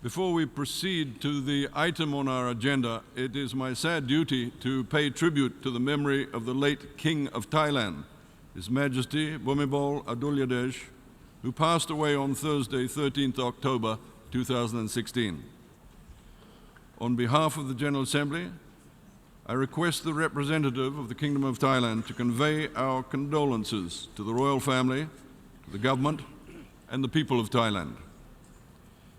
Before we proceed to the item on our agenda, it is my sad duty to pay tribute to the memory of the late King of Thailand, His Majesty Bhumibol Adulyadej, who passed away on Thursday, 13th October 2016. On behalf of the General Assembly, I request the representative of the Kingdom of Thailand to convey our condolences to the royal family, to the government, and the people of Thailand.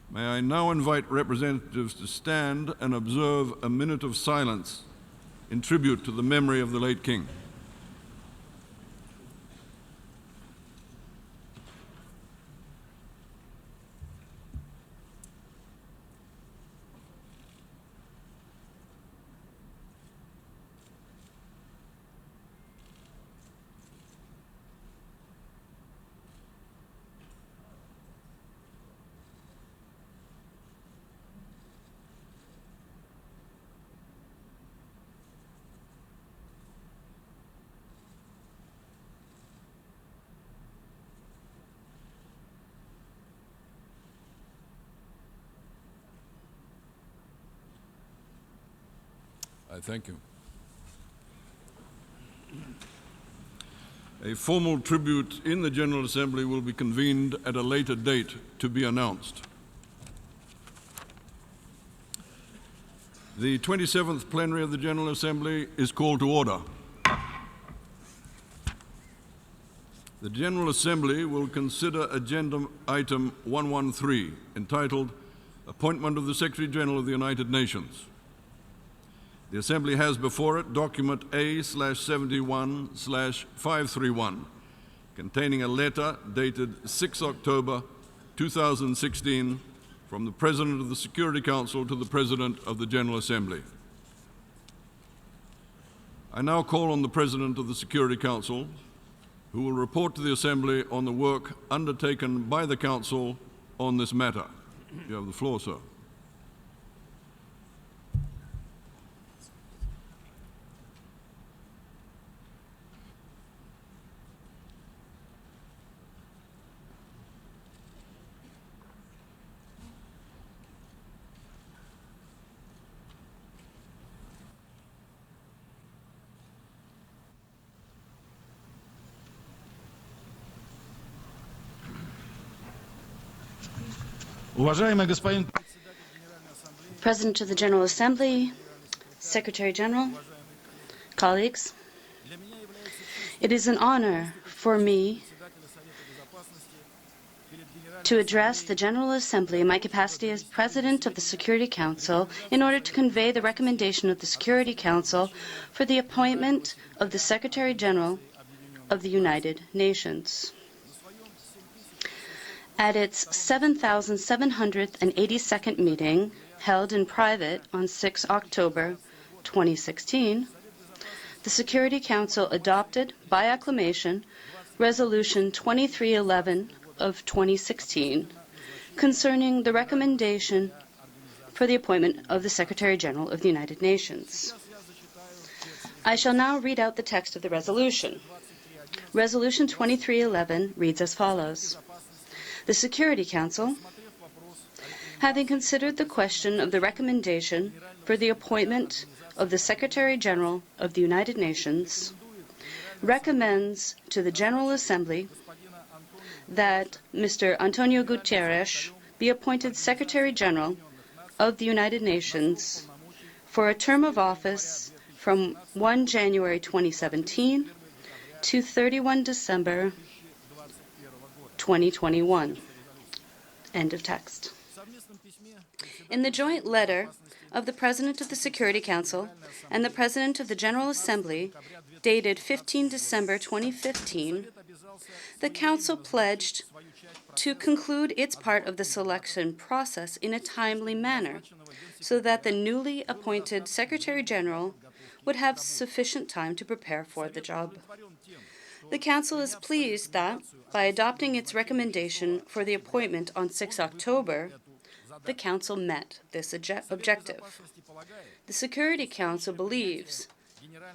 May I now invite representatives to stand and observe a minute of silence in tribute to the memory of the late King. I thank you. A formal tribute in the General Assembly will be convened at a later date to be announced. The 27th plenary of the General Assembly is called to order. The General Assembly will consider agenda item 113, entitled Appointment of the Secretary-General of the United Nations. The Assembly has before it document A/71/531, containing a letter dated 6 October 2016 from the President of the Security Council to the President of the General Assembly. I now call on the President of the Security Council, who will report to the Assembly on the work undertaken by the Council on this matter. You have the floor, sir. President of the General Assembly, Secretary-General, colleagues, it is an honor for me to address the General Assembly in my capacity as President of the Security Council in order to convey the recommendation of the Security Council for the appointment of the Secretary-General of the United Nations. At its 7,782nd meeting, held in private on 6 October 2016, the Security Council adopted by acclamation Resolution 2311 of 2016 concerning the recommendation for the appointment of the Secretary-General of the United Nations. I shall now read out the text of the resolution. Resolution 2311 reads as follows. The Security Council, having considered the question of the recommendation for the appointment of the Secretary-General of the United Nations, recommends to the General Assembly that Mr. António Guterres be appointed Secretary-General of the United Nations for a term of office from 1 January 2017 to 31 December 2021. End of text. In the joint letter of the President of the Security Council and the President of the General Assembly, dated 15 December 2015, the Council pledged to conclude its part of the selection process in a timely manner so that the newly appointed Secretary-General would have sufficient time to prepare for the job. The Council is pleased that, by adopting its recommendation for the appointment on 6 October, the Council met this objective. The Security Council believes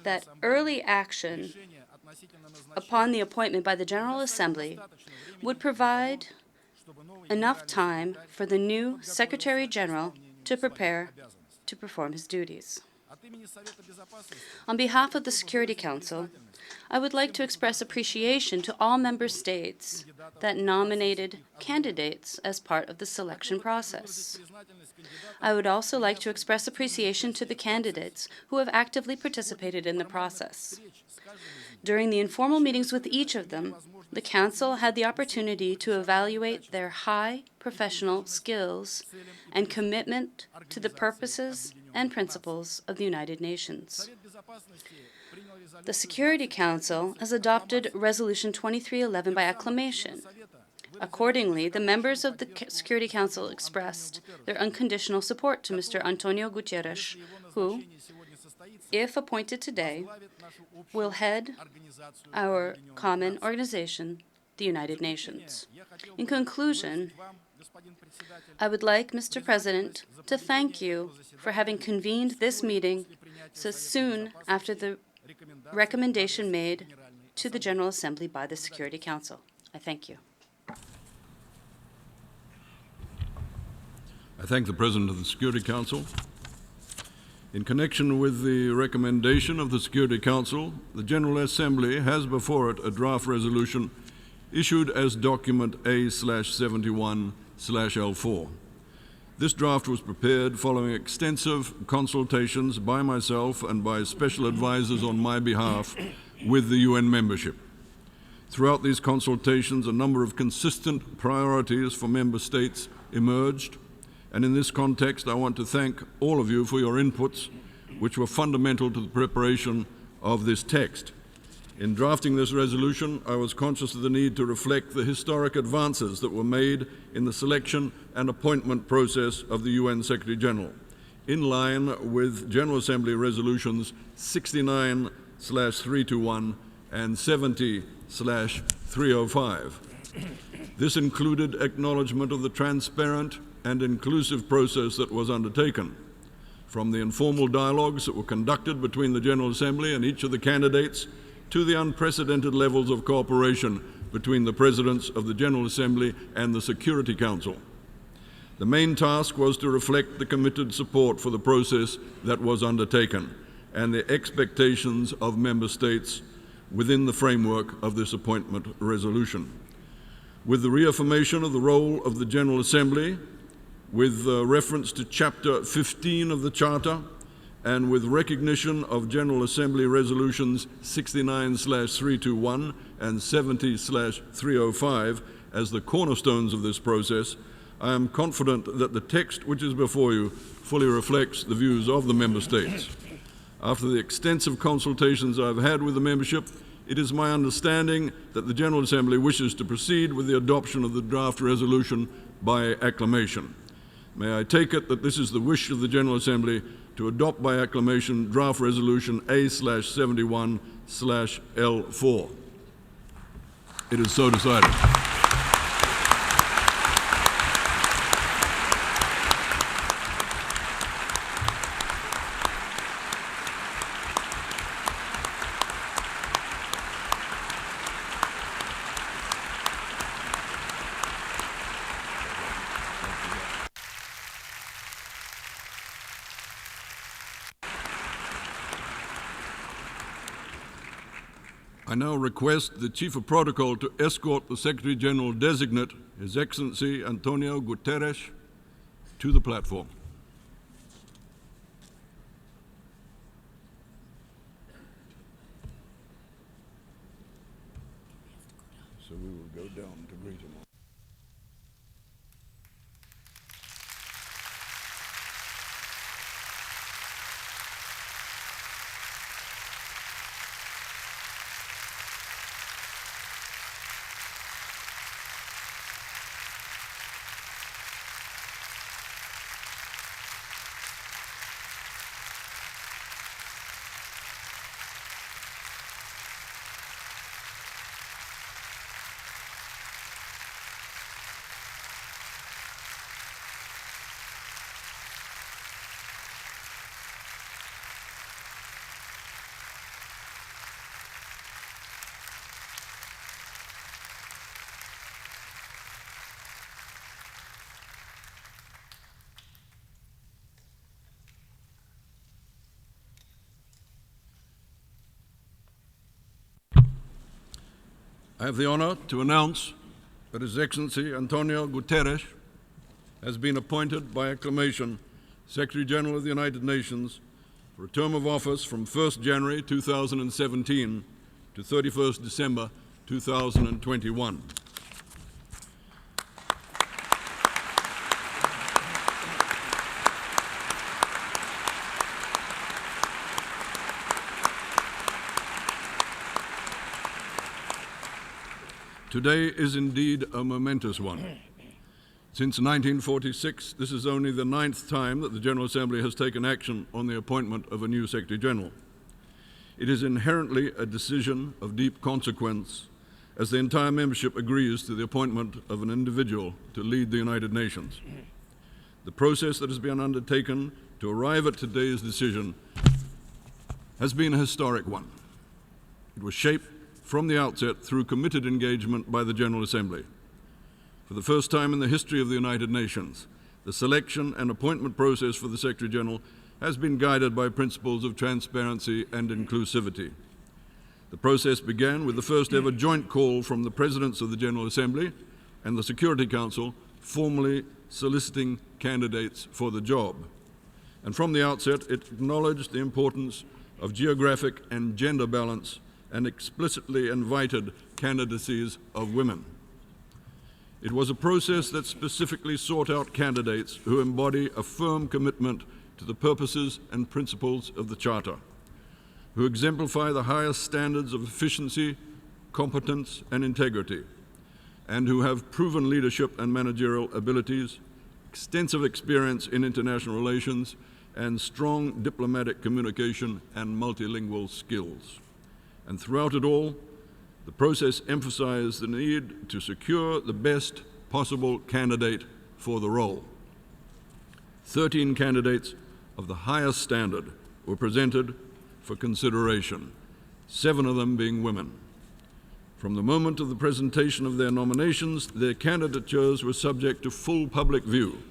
that early action upon the appointment by the General Assembly would provide enough time for the new Secretary-General to prepare to perform his duties. On behalf of the Security Council, I would like to express appreciation to all member states that nominated candidates as part of the selection process. I would also like to express appreciation to the candidates who have actively participated in the process. During the informal meetings with each of them, the Council had the opportunity to evaluate their high professional skills and commitment to the purposes and principles of the United Nations. The Security Council has adopted Resolution 2311 by acclamation. Accordingly, the members of the Security Council expressed their unconditional support to Mr. António Guterres, who, if appointed today, will head our common organization, the United Nations. In conclusion, I would like, Mr. President, to thank you for having convened this meeting so soon after the recommendation made to the General Assembly by the Security Council. I thank you. I thank the President of the Security Council. In connection with the recommendation of the Security Council, the General Assembly has before it a draft resolution issued as document A/71/L4. This draft was prepared following extensive consultations by myself and by special advisors on my behalf with the UN membership. Throughout these consultations, a number of consistent priorities for member states emerged, and in this context, I want to thank all of you for your inputs, which were fundamental to the preparation of this text. In drafting this resolution, I was conscious of the need to reflect the historic advances that were made in the selection and appointment process of the UN Secretary-General, in line with General Assembly Resolutions 69/321 and 70/305. This included acknowledgement of the transparent and inclusive process that was undertaken, from the informal dialogues that were conducted between the General Assembly and each of the candidates to the unprecedented levels of cooperation between the Presidents of the General Assembly and the Security Council. The main task was to reflect the committed support for the process that was undertaken and the expectations of Member States within the framework of this appointment resolution. With the reaffirmation of the role of the General Assembly, with reference to Chapter 15 of the Charter, and with recognition of General Assembly Resolutions 69/321 and 70/305 as the cornerstones of this process, I am confident that the text which is before you fully reflects the views of the Member States. After the extensive consultations I've had with the membership, it is my understanding that the General Assembly wishes to proceed with the adoption of the draft resolution by acclamation. May I take it that this is the wish of the General Assembly to adopt by acclamation draft resolution A/71/L4. It is so decided. I now request the Chief of Protocol to escort the Secretary-General-designate, His Excellency António Guterres, to the platform. So we will go down to greet him. I have the honor to announce that His Excellency António Guterres has been appointed by acclamation Secretary-General of the United Nations for a term of office from 1st January 2017 to 31st December 2021. Today is indeed a momentous one. Since 1946, this is only the 9th time that the General Assembly has taken action on the appointment of a new Secretary-General. It is inherently a decision of deep consequence, as the entire membership agrees to the appointment of an individual to lead the United Nations. The process that has been undertaken to arrive at today's decision has been a historic one. It was shaped from the outset through committed engagement by the General Assembly. For the first time in the history of the United Nations, the selection and appointment process for the Secretary-General has been guided by principles of transparency and inclusivity. The process began with the first ever joint call from the Presidents of the General Assembly and the Security Council formally soliciting candidates for the job. And from the outset, it acknowledged the importance of geographic and gender balance and explicitly invited candidacies of women. It was a process that specifically sought out candidates who embody a firm commitment to the purposes and principles of the Charter, who exemplify the highest standards of efficiency, competence, and integrity, and who have proven leadership and managerial abilities, extensive experience in international relations, and strong diplomatic communication and multilingual skills. And throughout it all, the process emphasized the need to secure the best possible candidate for the role. 13 candidates of the highest standard were presented for consideration, 7 of them being women. From the moment of the presentation of their nominations, their candidatures were subject to full public view,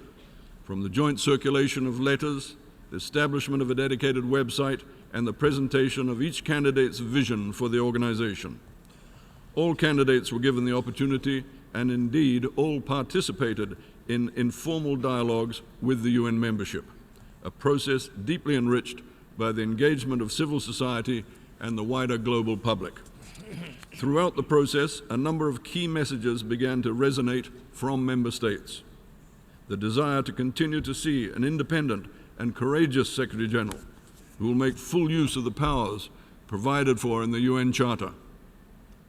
from the joint circulation of letters, the establishment of a dedicated website, and the presentation of each candidate's vision for the organization. All candidates were given the opportunity, and indeed all participated in informal dialogues with the UN membership, a process deeply enriched by the engagement of civil society and the wider global public. Throughout the process, a number of key messages began to resonate from member states. The desire to continue to see an independent and courageous Secretary-General who will make full use of the powers provided for in the UN Charter.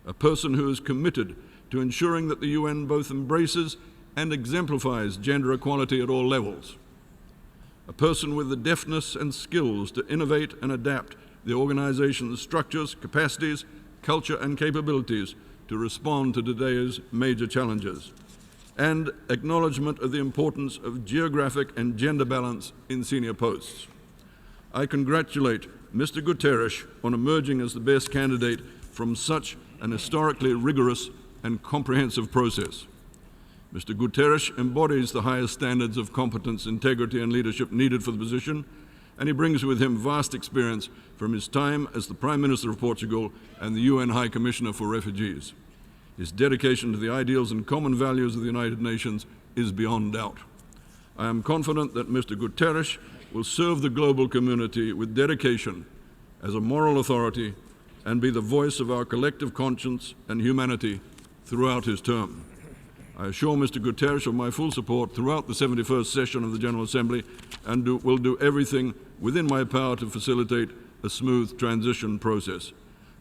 A person who is committed to ensuring that the UN both embraces and exemplifies gender equality at all levels. A person with the deftness and skills to innovate and adapt the organization's structures, capacities, culture, and capabilities to respond to today's major challenges. And acknowledgement of the importance of geographic and gender balance in senior posts. I congratulate Mr. Guterres on emerging as the best candidate from such an historically rigorous and comprehensive process. Mr. Guterres embodies the highest standards of competence, integrity, and leadership needed for the position, and he brings with him vast experience from his time as the Prime Minister of Portugal and the UN High Commissioner for Refugees. His dedication to the ideals and common values of the United Nations is beyond doubt. I am confident that Mr. Guterres will serve the global community with dedication as a moral authority and be the voice of our collective conscience and humanity throughout his term. I assure Mr. Guterres of my full support throughout the 71st session of the General Assembly and will do everything within my power to facilitate a smooth transition process.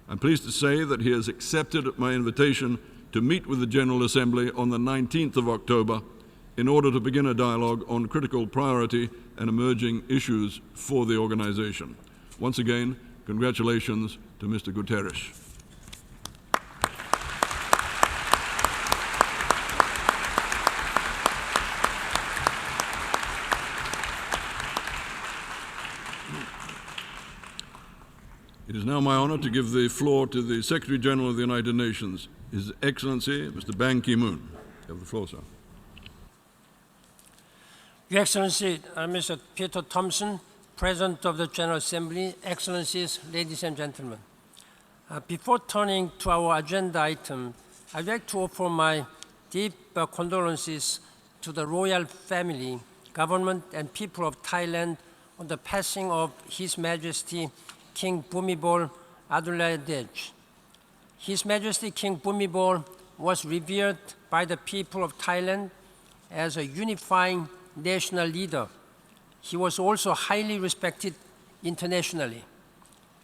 I'm pleased to say that he has accepted my invitation to meet with the General Assembly on the 19th of October in order to begin a dialogue on critical priority and emerging issues for the organization. Once again, congratulations to Mr. Guterres. It is now my honor to give the floor to the Secretary-General of the United Nations, His Excellency, Mr. Ban Ki-moon. You have the floor, sir. Your Excellency, Mr. Peter Thompson, President of the General Assembly, Excellencies, ladies and gentlemen. Before turning to our agenda item, I'd like to offer my deep condolences to the royal family, government, and people of Thailand on the passing of His Majesty King Bhumibol Adulyadej. His Majesty King Bhumibol was revered by the people of Thailand as a unifying national leader. He was also highly respected internationally.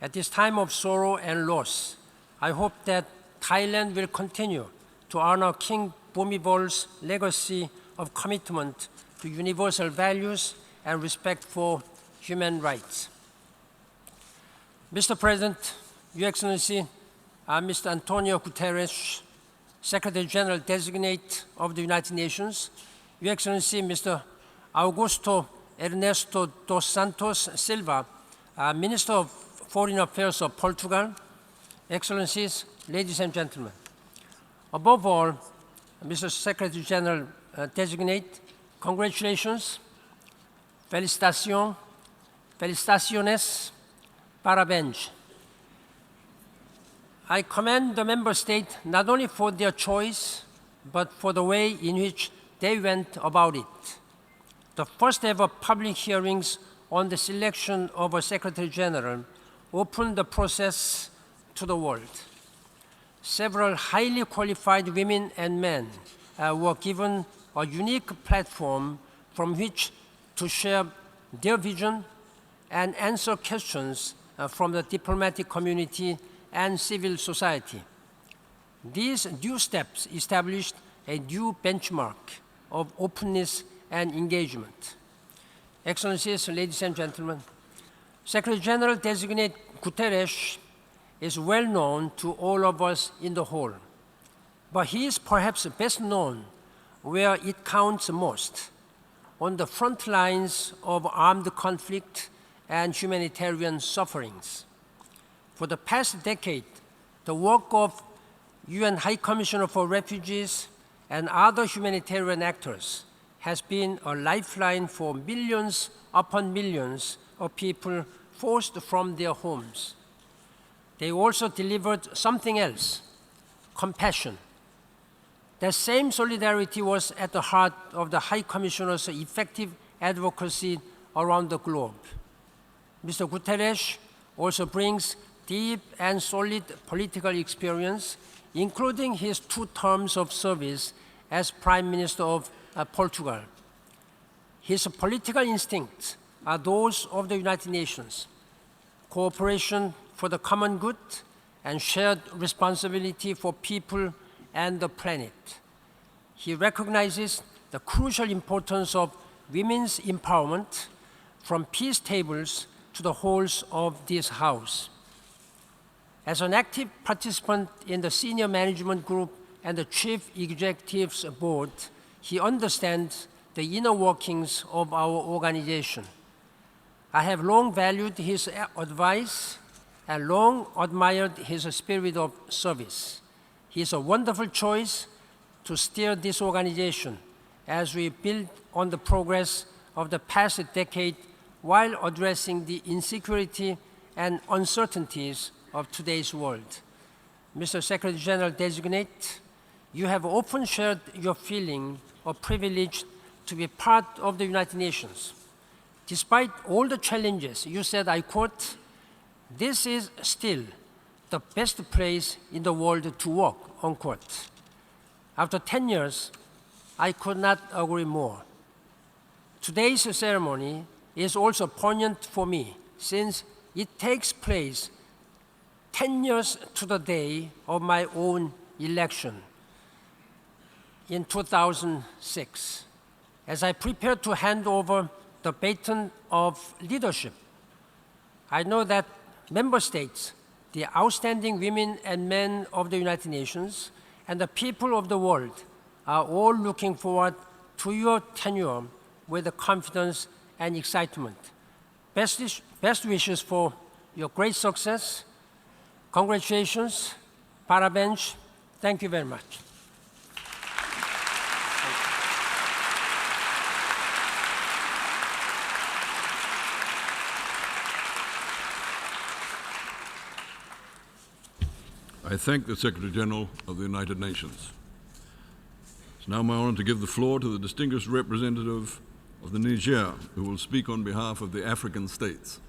At this time of sorrow and loss, I hope that Thailand will continue to honor King Bhumibol's legacy of commitment to universal values and respect for human rights. Mr. President, Your Excellency, Mr. António Guterres, Secretary-General-designate of the United Nations, Your Excellency, Mr. Augusto Ernesto dos Santos Silva, Minister of Foreign Affairs of Portugal, Excellencies, ladies and gentlemen. Above all, Mr. Secretary-General-designate, congratulations, felicitaciones, parabéns. I commend the member states not only for their choice, but for the way in which they went about it. The first ever public hearings on the selection of a Secretary General opened the process to the world. Several highly qualified women and men were given a unique platform from which to share their vision and answer questions from the diplomatic community and civil society. These new steps established a new benchmark of openness and engagement. Excellencies, ladies and gentlemen, Secretary-General-designate Guterres is well known to all of us in the hall, but he is perhaps best known where it counts most, on the front lines of armed conflict and humanitarian sufferings. For the past decade, the work of UN High Commissioner for Refugees and other humanitarian actors has been a lifeline for millions upon millions of people forced from their homes. They also delivered something else, compassion. That same solidarity was at the heart of the High Commissioner's effective advocacy around the globe. Mr. Guterres also brings deep and solid political experience, including his 2 terms of service as Prime Minister of Portugal. His political instincts are those of the United Nations: cooperation for the common good and shared responsibility for people and the planet. He recognizes the crucial importance of women's empowerment, from peace tables to the halls of this House. As an active participant in the Senior Management Group and the Chief Executive's Board, he understands the inner workings of our organization. I have long valued his advice and long admired his spirit of service. He is a wonderful choice to steer this organization as we build on the progress of the past decade while addressing the insecurity and uncertainties of today's world. Mr. Secretary-General-designate, you have often shared your feeling of privilege to be part of the United Nations. Despite all the challenges, you said, I quote, "This is still the best place in the world to work," unquote. After 10 years, I could not agree more. Today's ceremony is also poignant for me, since it takes place 10 years to the day of my own election in 2006. As I prepare to hand over the baton of leadership, I know that member states, the outstanding women and men of the United Nations, and the people of the world are all looking forward to your tenure with confidence and excitement. Best wishes for your great success. Congratulations, parabéns. Thank you very much. I thank the Secretary-General of the United Nations. It's now my honor to give the floor to the distinguished representative of the Niger, who will speak on behalf of the African states.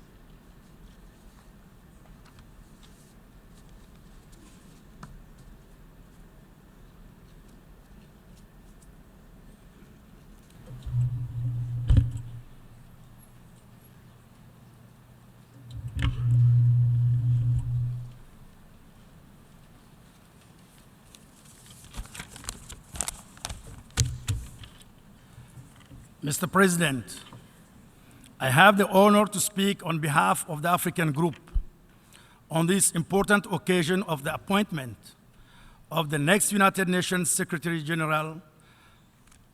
Mr. President, I have the honor to speak on behalf of the African Group on this important occasion of the appointment of the next United Nations Secretary-General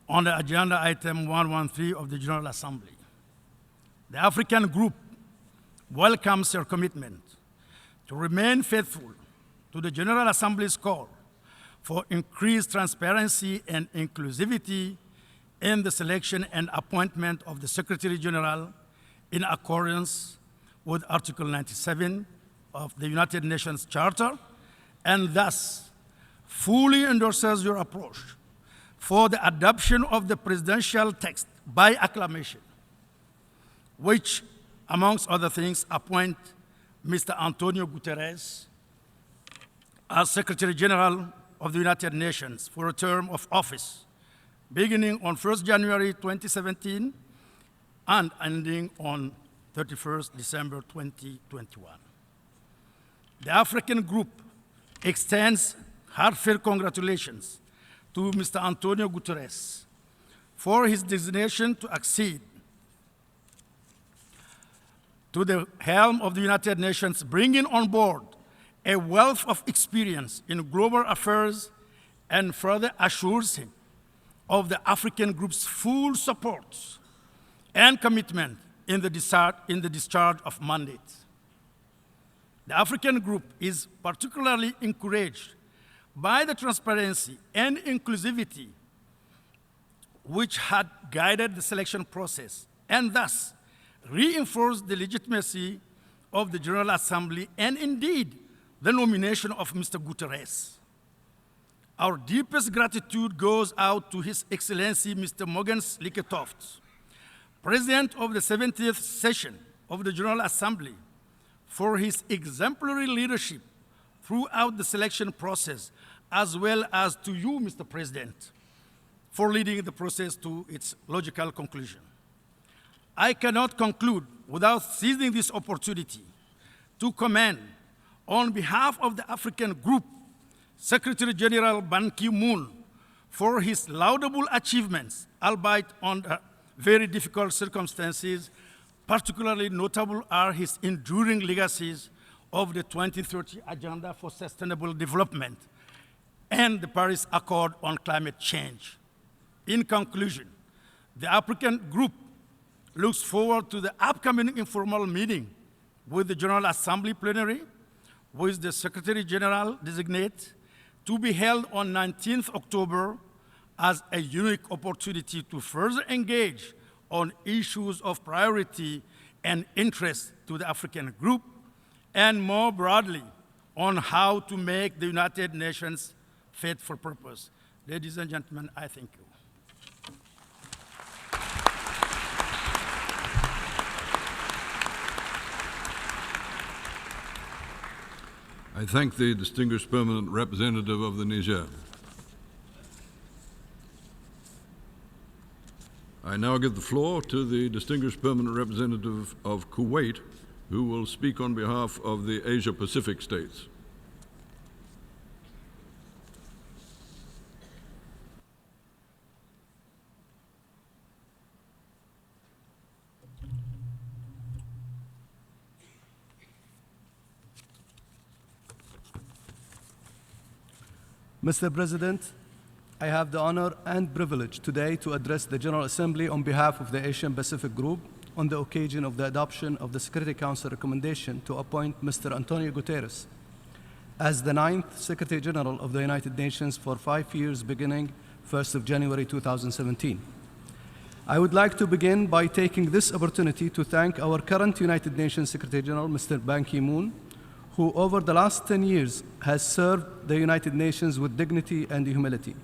on the agenda item 113 of the General Assembly. The African Group welcomes your commitment to remain faithful to the General Assembly's call for increased transparency and inclusivity in the selection and appointment of the Secretary-General in accordance with Article 97 of the United Nations Charter, and thus fully endorses your approach for the adoption of the presidential text by acclamation, which, amongst other things, appoint Mr. António Guterres as Secretary-General of the United Nations for a term of office beginning on 1st January 2017 and ending on 31st December 2021. The African Group extends heartfelt congratulations to Mr. António Guterres for his designation to accede to the helm of the United Nations, bringing on board a wealth of experience in global affairs, and further assures him of the African Group's full support and commitment in the discharge of mandates. The African Group is particularly encouraged by the transparency and inclusivity which had guided the selection process, and thus reinforced the legitimacy of the General Assembly and indeed the nomination of Mr. Guterres. Our deepest gratitude goes out to His Excellency Mr. Mogens Lykketoft, President of the 70th session of the General Assembly, for his exemplary leadership throughout the selection process, as well as to you, Mr. President, for leading the process to its logical conclusion. I cannot conclude without seizing this opportunity to commend, on behalf of the African Group, Secretary-General Ban Ki-moon for his laudable achievements, albeit under very difficult circumstances. Particularly notable are his enduring legacies of the 2030 Agenda for Sustainable Development and the Paris Accord on Climate Change. In conclusion, the African Group looks forward to the upcoming informal meeting with the General Assembly plenary with the Secretary-General-designate to be held on 19th October as a unique opportunity to further engage on issues of priority and interest to the African Group, and more broadly, on how to make the United Nations fit for purpose. Ladies and gentlemen, I thank you. I thank the distinguished permanent representative of the Niger. I now give the floor to the distinguished permanent representative of Kuwait, who will speak on behalf of the Asia-Pacific states. Mr. President, I have the honor and privilege today to address the General Assembly on behalf of the Asian Pacific Group on the occasion of the adoption of the Security Council recommendation to appoint Mr. António Guterres as the 9th Secretary General of the United Nations for 5 years beginning 1st of January 2017. I would like to begin by taking this opportunity to thank our current United Nations Secretary General, Mr. Ban Ki-moon, who over the last 10 years has served the United Nations with dignity and humility.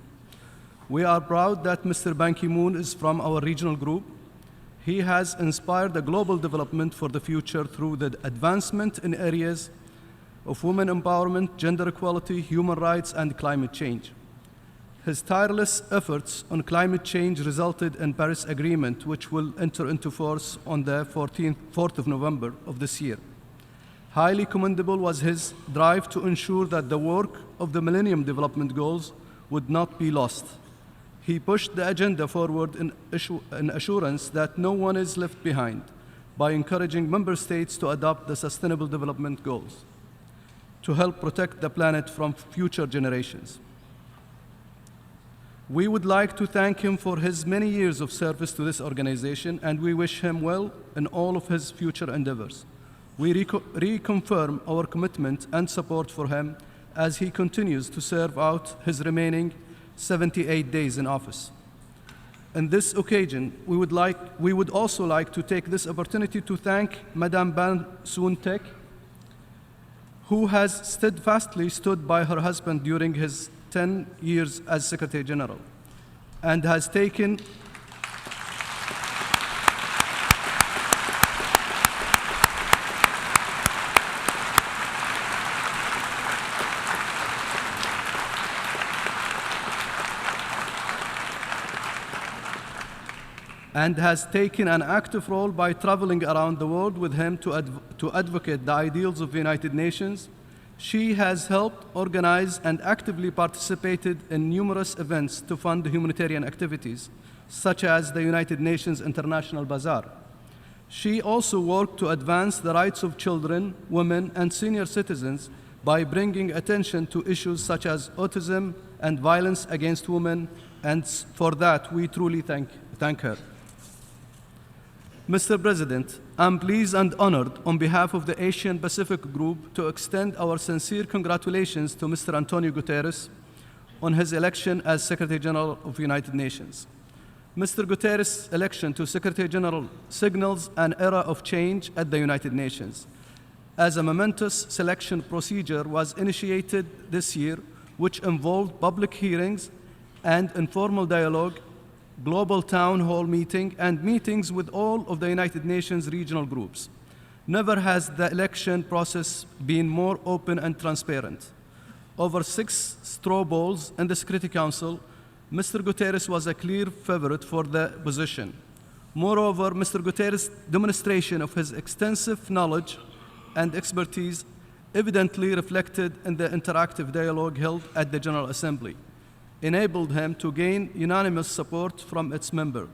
We are proud that Mr. Ban Ki-moon is from our regional group. He has inspired a global development for the future through the advancement in areas of women empowerment, gender equality, human rights, and climate change. His tireless efforts on climate change resulted in Paris Agreement, which will enter into force on the 4th of November of this year. Highly commendable was his drive to ensure that the work of the Millennium Development Goals would not be lost. He pushed the agenda forward in assurance that no one is left behind by encouraging member states to adopt the Sustainable Development Goals to help protect the planet from future generations. We would like to thank him for his many years of service to this organization, and we wish him well in all of his future endeavors. We reconfirm our commitment and support for him as he continues to serve out his remaining 78 days in office. On this occasion, we would also like to take this opportunity to thank Madame Ban Soon-tek, who has steadfastly stood by her husband during his 10 years as Secretary General and has taken an active role by traveling around the world with him to advocate the ideals of the United Nations. She has helped organize and actively participated in numerous events to fund humanitarian activities, such as the United Nations International Bazaar. She also worked to advance the rights of children, women, and senior citizens by bringing attention to issues such as autism and violence against women, and for that we truly thank her. Mr. President, I'm pleased and honored on behalf of the Asian Pacific Group to extend our sincere congratulations to Mr. António Guterres on his election as Secretary General of the United Nations. Mr. Guterres' election to Secretary General signals an era of change at the United Nations, as a momentous selection procedure was initiated this year, which involved public hearings and informal dialogue, global town hall meeting, and meetings with all of the United Nations regional groups. Never has the election process been more open and transparent. Over 6 straw polls in the Security Council, Mr. Guterres was a clear favorite for the position. Moreover, Mr. Guterres' demonstration of his extensive knowledge and expertise evidently reflected in the interactive dialogue held at the General Assembly, enabled him to gain unanimous support from its members.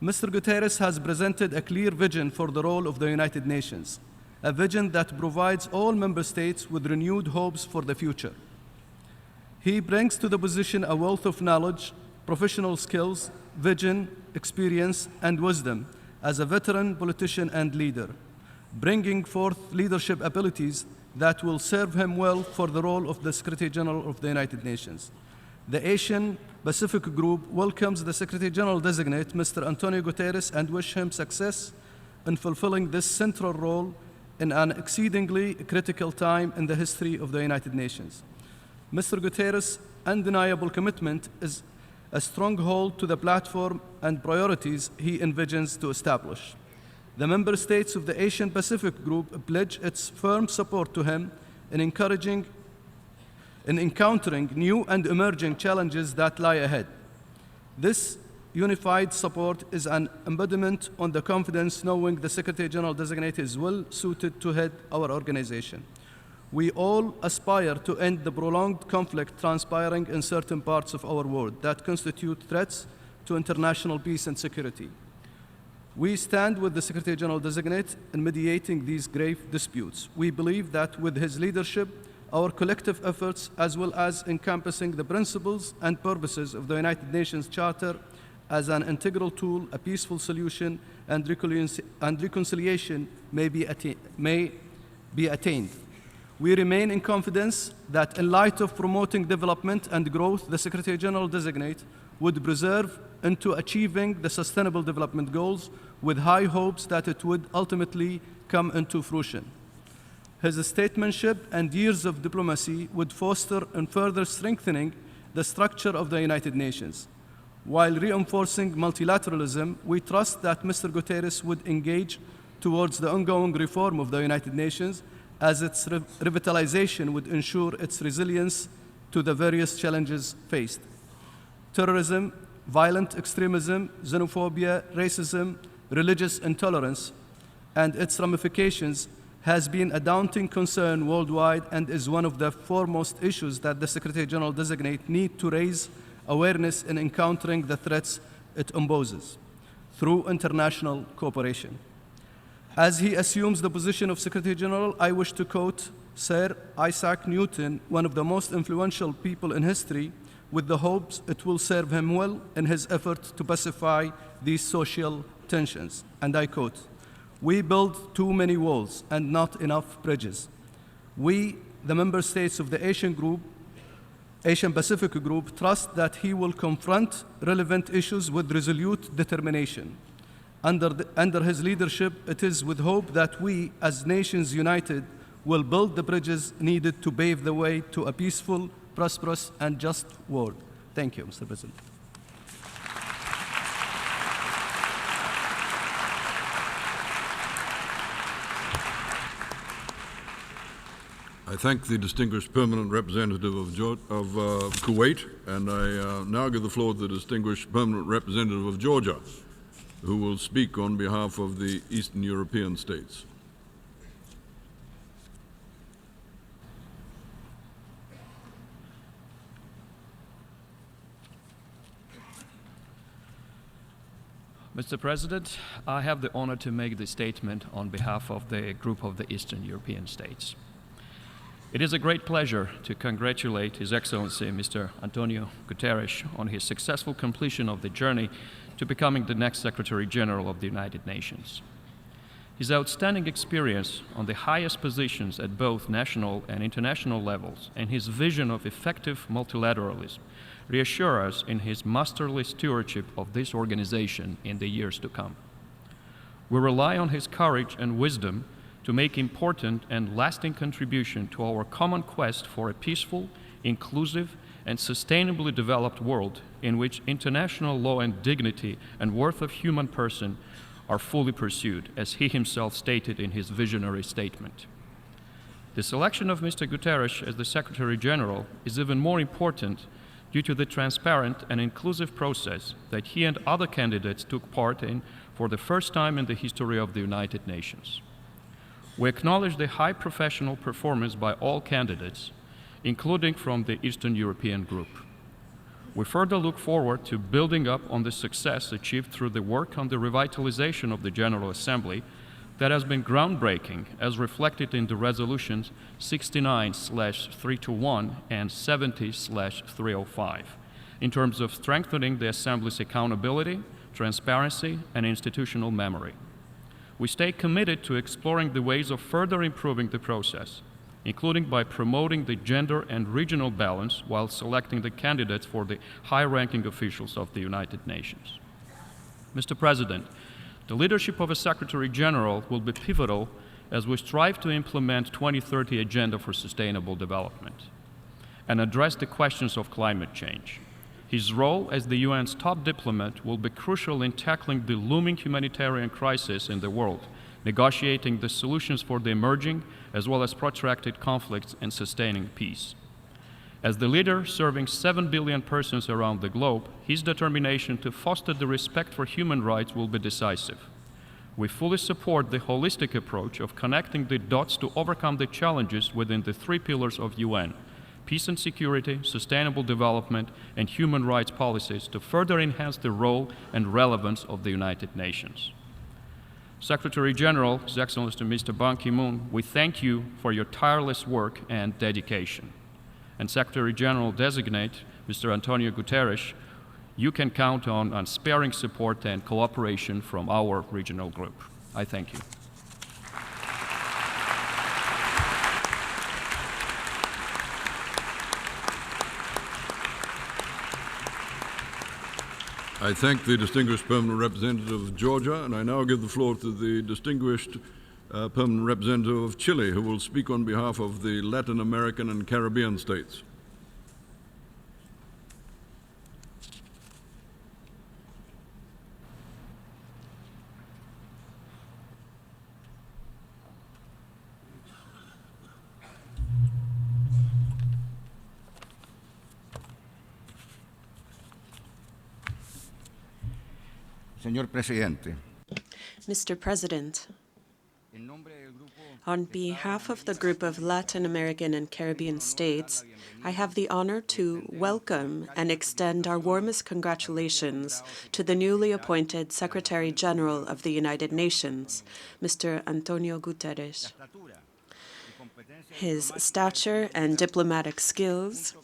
Mr. Guterres has presented a clear vision for the role of the United Nations, a vision that provides all member states with renewed hopes for the future. He brings to the position a wealth of knowledge, professional skills, vision, experience, and wisdom as a veteran politician and leader, bringing forth leadership abilities that will serve him well for the role of the Secretary General of the United Nations. The Asian Pacific Group welcomes the Secretary-General-designate, Mr. António Guterres, and wish him success in fulfilling this central role in an exceedingly critical time in the history of the United Nations. Mr. Guterres' undeniable commitment is a stronghold to the platform and priorities he envisions to establish. The member states of the Asian Pacific Group pledge its firm support to him in encountering new and emerging challenges that lie ahead. This unified support is an embodiment on the confidence knowing the Secretary-General-designate is well suited to head our organization. We all aspire to end the prolonged conflict transpiring in certain parts of our world that constitute threats to international peace and security. We stand with the Secretary-General-designate in mediating these grave disputes. We believe that with his leadership, our collective efforts, as well as encompassing the principles and purposes of the United Nations Charter as an integral tool, a peaceful solution, and reconciliation may be attained. We remain in confidence that in light of promoting development and growth, the Secretary-General-designate would preserve into achieving the Sustainable Development Goals with high hopes that it would ultimately come into fruition. His statesmanship and years of diplomacy would foster and further strengthening the structure of the United Nations. While reinforcing multilateralism, we trust that Mr. Guterres would engage towards the ongoing reform of the United Nations, as its revitalization would ensure its resilience to the various challenges faced. Terrorism, violent extremism, xenophobia, racism, religious intolerance, and its ramifications has been a daunting concern worldwide and is one of the foremost issues that the Secretary-General-designate need to raise awareness in encountering the threats it imposes through international cooperation. As he assumes the position of Secretary-General, I wish to quote Sir Isaac Newton, one of the most influential people in history, with the hopes it will serve him well in his effort to pacify these social tensions. And I quote, "We build too many walls and not enough bridges. We, the member states of the Asian Pacific Group, trust that he will confront relevant issues with resolute determination. Under his leadership, it is with hope that we, as nations united, will build the bridges needed to pave the way to a peaceful, prosperous, and just world." Thank you, Mr. President. I thank the distinguished permanent representative of Kuwait, and I now give the floor to the distinguished permanent representative of Georgia, who will speak on behalf of the Eastern European states. Mr. President, I have the honor to make this statement on behalf of the group of the Eastern European states. It is a great pleasure to congratulate His Excellency Mr. António Guterres on his successful completion of the journey to becoming the next Secretary-General of the United Nations. His outstanding experience on the highest positions at both national and international levels and his vision of effective multilateralism reassure us in his masterly stewardship of this organization in the years to come. We rely on his courage and wisdom to make important and lasting contribution to our common quest for a peaceful, inclusive, and sustainably developed world in which international law and dignity and worth of human person are fully pursued, as he himself stated in his visionary statement. The selection of Mr. Guterres as the Secretary-General is even more important due to the transparent and inclusive process that he and other candidates took part in for the first time in the history of the United Nations. We acknowledge the high professional performance by all candidates, including from the Eastern European group. We further look forward to building up on the success achieved through the work on the revitalization of the General Assembly that has been groundbreaking, as reflected in the resolutions 69/321 and 70/305, in terms of strengthening the Assembly's accountability, transparency, and institutional memory. We stay committed to exploring the ways of further improving the process, including by promoting the gender and regional balance while selecting the candidates for the high-ranking officials of the United Nations. Mr. President, the leadership of a Secretary-General will be pivotal as we strive to implement 2030 Agenda for Sustainable Development and address the questions of climate change. His role as the UN's top diplomat will be crucial in tackling the looming humanitarian crisis in the world, negotiating the solutions for the emerging as well as protracted conflicts and sustaining peace. As the leader serving 7 billion persons around the globe, his determination to foster the respect for human rights will be decisive. We fully support the holistic approach of connecting the dots to overcome the challenges within the three pillars of UN: peace and security, sustainable development, and human rights policies to further enhance the role and relevance of the United Nations. Secretary-General, His Excellency Mr. Ban Ki-moon, we thank you for your tireless work and dedication. And Secretary-General-designate, Mr. António Guterres, you can count on unsparing support and cooperation from our regional group. I thank you. I thank the distinguished permanent representative of Georgia, and I now give the floor to the distinguished Permanent Representative of Chile, who will speak on behalf of the Latin American and Caribbean states. Señor Presidente, Mr. President, on behalf of the group of Latin American and Caribbean states, I have the honor to welcome and extend our warmest congratulations to the newly appointed Secretary-General of the United Nations, Mr. António Guterres. His stature and diplomatic skills,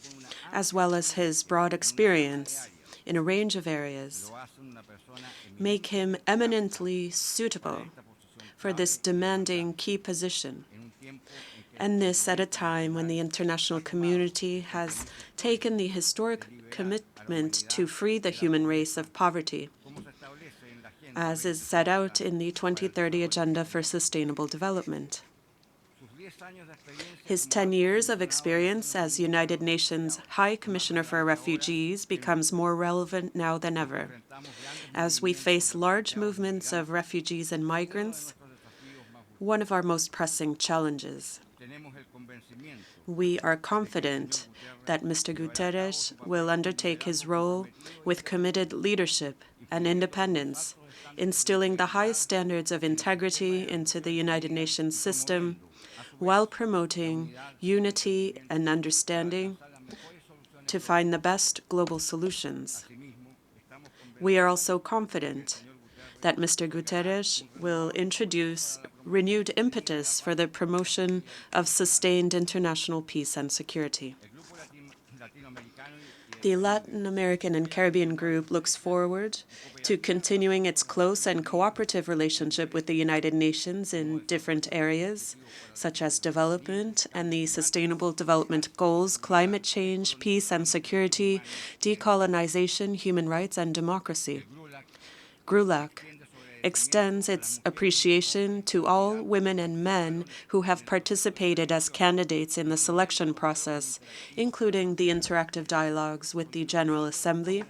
as well as his broad experience in a range of areas, make him eminently suitable for this demanding key position, and this at a time when the international community has taken the historic commitment to free the human race of poverty, as is set out in the 2030 Agenda for Sustainable Development. His 10 years of experience as United Nations High Commissioner for Refugees becomes more relevant now than ever, as we face large movements of refugees and migrants, one of our most pressing challenges. We are confident that Mr. Guterres will undertake his role with committed leadership and independence, instilling the highest standards of integrity into the United Nations system, while promoting unity and understanding to find the best global solutions. We are also confident that Mr. Guterres will introduce renewed impetus for the promotion of sustained international peace and security. The Latin American and Caribbean Group looks forward to continuing its close and cooperative relationship with the United Nations in different areas, such as development and the Sustainable Development Goals, climate change, peace and security, decolonization, human rights, and democracy. GRULAC extends its appreciation to all women and men who have participated as candidates in the selection process, including the interactive dialogues with the General Assembly,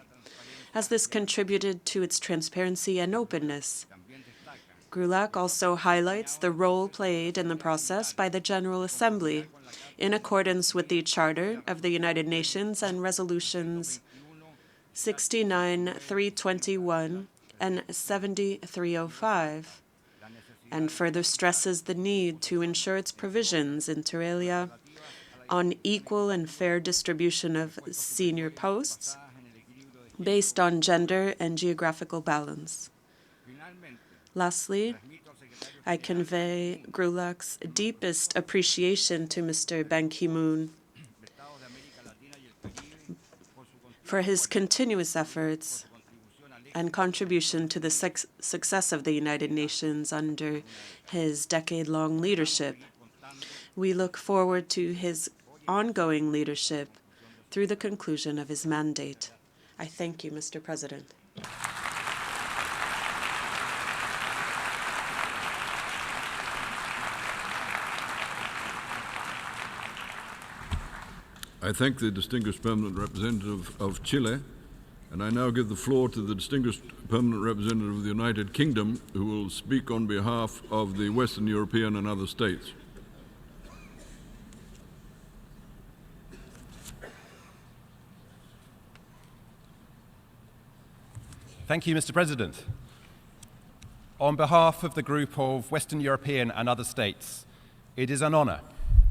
as this contributed to its transparency and openness. GRULAC also highlights the role played in the process by the General Assembly, in accordance with the Charter of the United Nations and Resolutions 69-321 and 7305, and further stresses the need to ensure its provisions, inter alia, on equal and fair distribution of senior posts based on gender and geographical balance. Lastly, I convey GRULAC's deepest appreciation to Mr. Ban Ki-moon for his continuous efforts and contribution to the success of the United Nations under his decade-long leadership. We look forward to his ongoing leadership through the conclusion of his mandate. I thank you, Mr. President. I thank the distinguished permanent representative of Chile, and I now give the floor to the distinguished permanent representative of the United Kingdom, who will speak on behalf of the Western European and other states. Thank you, Mr. President. On behalf of the group of Western European and other states, it is an honour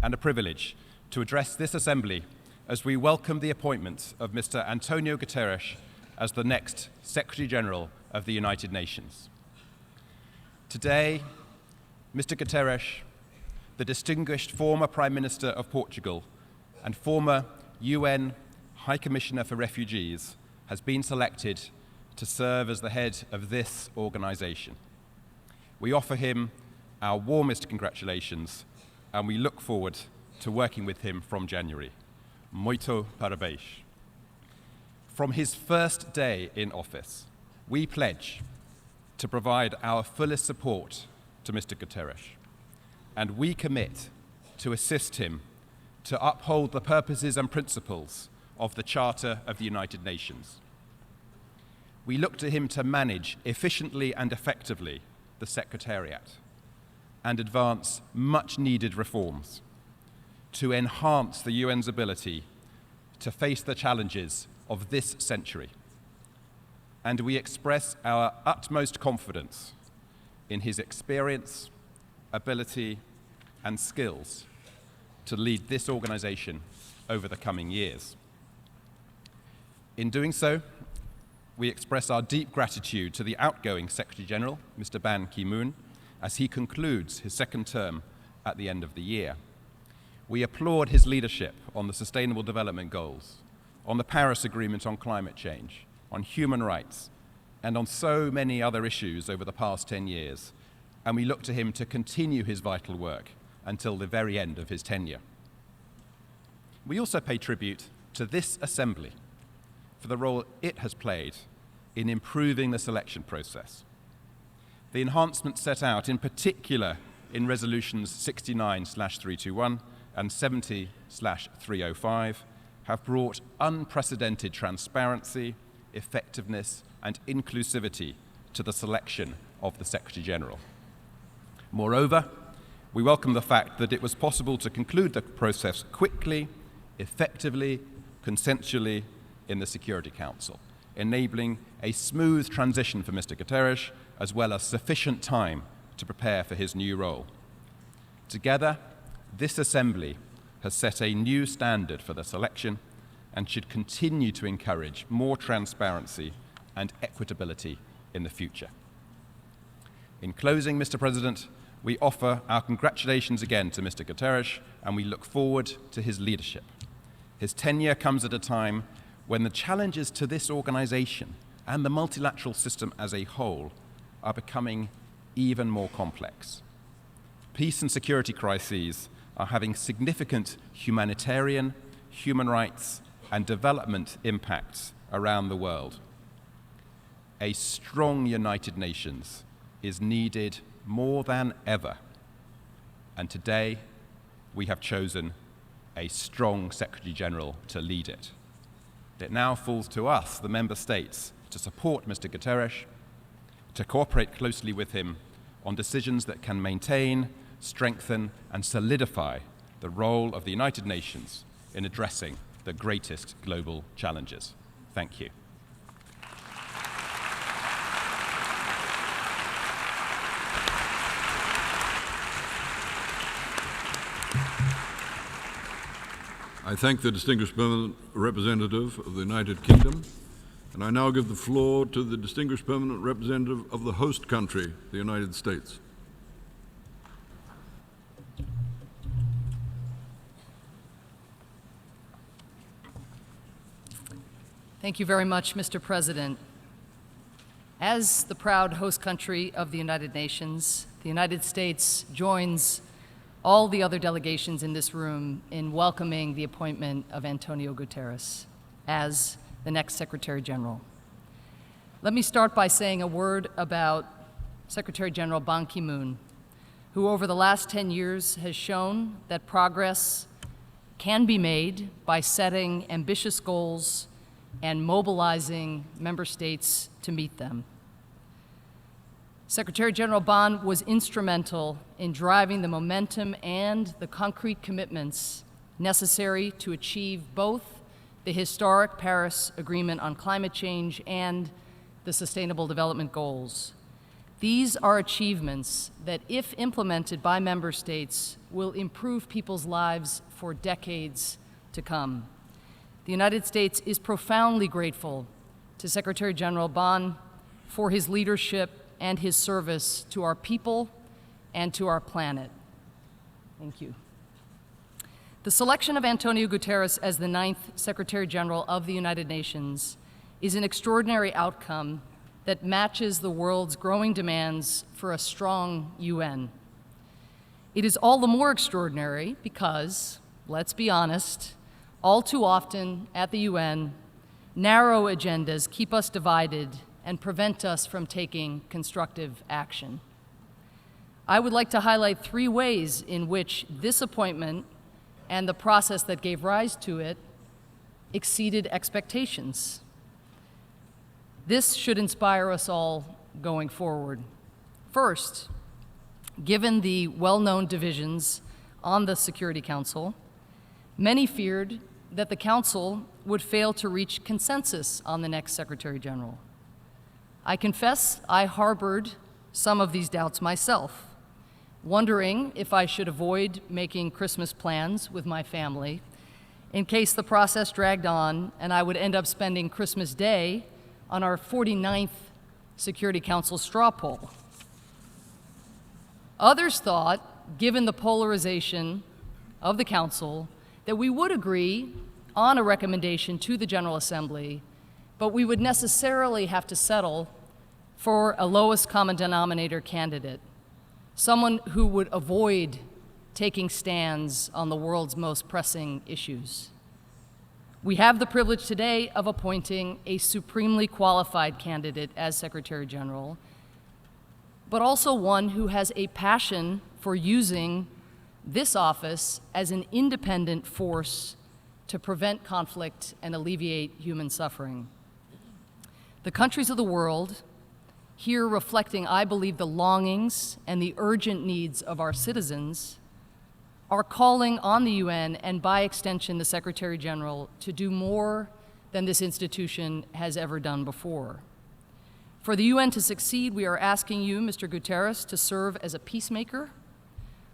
and a privilege to address this Assembly as we welcome the appointment of Mr. António Guterres as the next Secretary-General of the United Nations. Today, Mr. Guterres, the distinguished former Prime Minister of Portugal and former UN High Commissioner for Refugees, has been selected to serve as the head of this organisation. We offer him our warmest congratulations, and we look forward to working with him from January. Muito parabéns. From his first day in office, we pledge to provide our fullest support to Mr. Guterres. and we commit to assist him to uphold the purposes and principles of the Charter of the United Nations. We look to him to manage efficiently and effectively the Secretariat and advance much-needed reforms to enhance the UN's ability to face the challenges of this century. And we express our utmost confidence in his experience, ability, and skills to lead this organization over the coming years. In doing so, we express our deep gratitude to the outgoing Secretary-General, Mr. Ban Ki-moon, as he concludes his second term at the end of the year. We applaud his leadership on the Sustainable Development Goals, on the Paris Agreement on climate change, on human rights, and on so many other issues over the past 10 years, and we look to him to continue his vital work until the very end of his tenure. We also pay tribute to this Assembly for the role it has played in improving the selection process. The enhancements set out, in particular in Resolutions 69/321 and 70/305, have brought unprecedented transparency, effectiveness, and inclusivity to the selection of the Secretary-General. Moreover, we welcome the fact that it was possible to conclude the process quickly, effectively, consensually in the Security Council, enabling a smooth transition for Mr. Guterres, as well as sufficient time to prepare for his new role. Together, this Assembly has set a new standard for the selection and should continue to encourage more transparency and equitability in the future. In closing, Mr. President, we offer our congratulations again to Mr. Guterres, and we look forward to his leadership. His tenure comes at a time when the challenges to this organization and the multilateral system as a whole are becoming even more complex. Peace and security crises are having significant humanitarian, human rights, and development impacts around the world. A strong United Nations is needed more than ever, and today we have chosen a strong Secretary-General to lead it. It now falls to us, the Member States, to support Mr. Guterres, to cooperate closely with him on decisions that can maintain, strengthen, and solidify the role of the United Nations in addressing the greatest global challenges. Thank you. I thank the distinguished permanent representative of the United Kingdom, and I now give the floor to the distinguished permanent representative of the host country, the United States. Thank you very much, Mr. President. As the proud host country of the United Nations, the United States joins all the other delegations in this room in welcoming the appointment of António Guterres as the next Secretary General. Let me start by saying a word about Secretary General Ban Ki-moon, who over the last 10 years has shown that progress can be made by setting ambitious goals and mobilizing member states to meet them. Secretary General Ban was instrumental in driving the momentum and the concrete commitments necessary to achieve both the historic Paris Agreement on climate change and the Sustainable Development Goals. These are achievements that, if implemented by member states, will improve people's lives for decades to come. The United States is profoundly grateful to Secretary General Ban for his leadership and his service to our people and to our planet. Thank you. The selection of António Guterres as the 9th Secretary General of the United Nations is an extraordinary outcome that matches the world's growing demands for a strong UN. It is all the more extraordinary because, let's be honest, all too often at the UN, narrow agendas keep us divided and prevent us from taking constructive action. I would like to highlight 3 ways in which this appointment and the process that gave rise to it exceeded expectations. This should inspire us all going forward. First, given the well-known divisions on the Security Council, many feared that the Council would fail to reach consensus on the next Secretary General. I confess I harbored some of these doubts myself, wondering if I should avoid making Christmas plans with my family in case the process dragged on and I would end up spending Christmas Day on our 49th Security Council straw poll. Others thought, given the polarization of the Council, that we would agree on a recommendation to the General Assembly, but we would necessarily have to settle for a lowest common denominator candidate, someone who would avoid taking stands on the world's most pressing issues. We have the privilege today of appointing a supremely qualified candidate as Secretary General, but also one who has a passion for using this office as an independent force to prevent conflict and alleviate human suffering. The countries of the world, here reflecting, I believe, the longings and the urgent needs of our citizens, are calling on the UN and by extension the Secretary General to do more than this institution has ever done before. For the UN to succeed, we are asking you, Mr. Guterres, to serve as a peacemaker,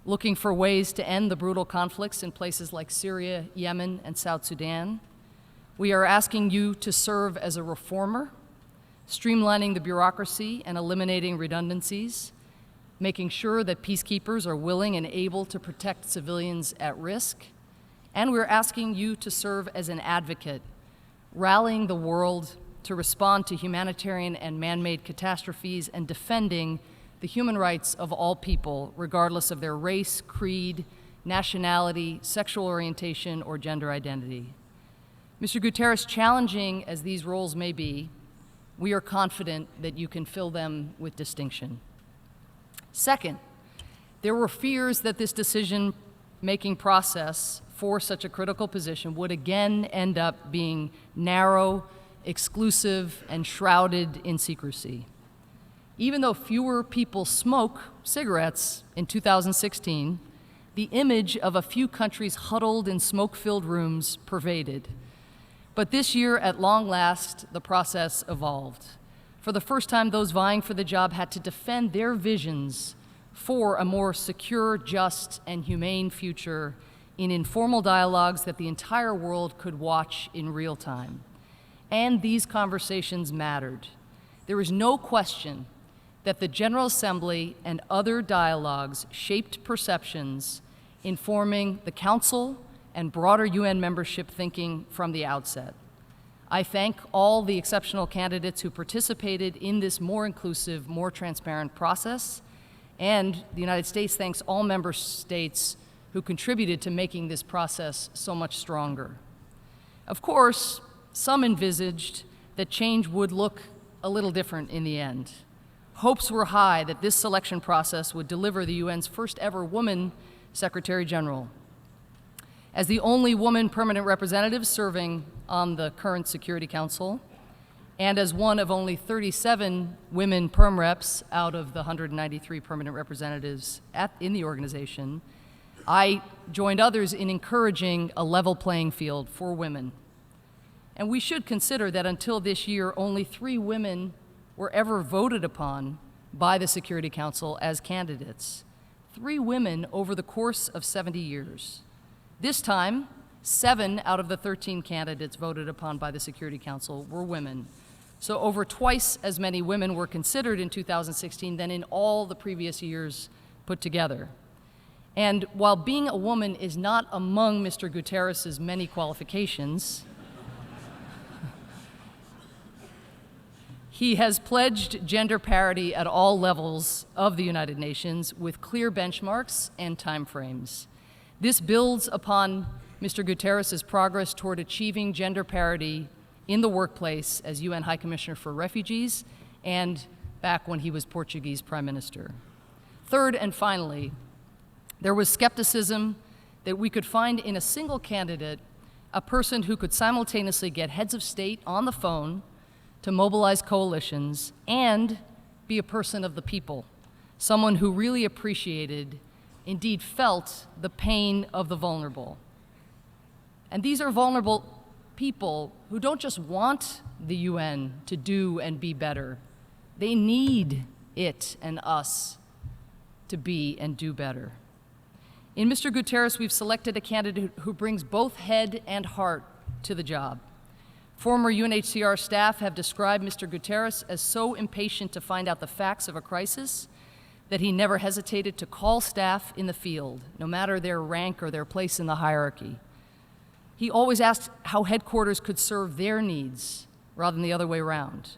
looking for ways to end the brutal conflicts in places like Syria, Yemen, and South Sudan. We are asking you to serve as a reformer, streamlining the bureaucracy and eliminating redundancies, making sure that peacekeepers are willing and able to protect civilians at risk. And we're asking you to serve as an advocate, rallying the world to respond to humanitarian and man-made catastrophes and defending the human rights of all people, regardless of their race, creed, nationality, sexual orientation, or gender identity. Mr. Guterres, challenging as these roles may be, we are confident that you can fill them with distinction. Second, there were fears that this decision-making process for such a critical position would again end up being narrow, exclusive, and shrouded in secrecy. Even though fewer people smoke cigarettes in 2016, the image of a few countries huddled in smoke-filled rooms pervaded. But this year, at long last, the process evolved. For the first time, those vying for the job had to defend their visions for a more secure, just, and humane future in informal dialogues that the entire world could watch in real time. And these conversations mattered. There is no question that the General Assembly and other dialogues shaped perceptions, informing the Council and broader UN membership thinking from the outset. I thank all the exceptional candidates who participated in this more inclusive, more transparent process, and the United States thanks all member states who contributed to making this process so much stronger. Of course, some envisaged that change would look a little different in the end. Hopes were high that this selection process would deliver the UN's first ever woman Secretary General. As the only woman permanent representative serving on the current Security Council, and as one of only 37 women perm reps out of the 193 permanent representatives in the organization, I joined others in encouraging a level playing field for women. And we should consider that until this year, only 3 women were ever voted upon by the Security Council as candidates. 3 women over the course of 70 years. This time, 7 out of the 13 candidates voted upon by the Security Council were women. So over twice as many women were considered in 2016 than in all the previous years put together. And while being a woman is not among Mr. Guterres' many qualifications, he has pledged gender parity at all levels of the United Nations with clear benchmarks and timeframes. This builds upon Mr. Guterres' progress toward achieving gender parity in the workplace as UN High Commissioner for Refugees and back when he was Portuguese Prime Minister. Third and finally, there was skepticism that we could find in a single candidate a person who could simultaneously get heads of state on the phone to mobilize coalitions and be a person of the people, someone who really appreciated, indeed felt, the pain of the vulnerable. And these are vulnerable people who don't just want the UN to do and be better. They need it and us to be and do better. In Mr. Guterres, we've selected a candidate who brings both head and heart to the job. Former UNHCR staff have described Mr. Guterres as so impatient to find out the facts of a crisis that he never hesitated to call staff in the field, no matter their rank or their place in the hierarchy. He always asked how headquarters could serve their needs rather than the other way around.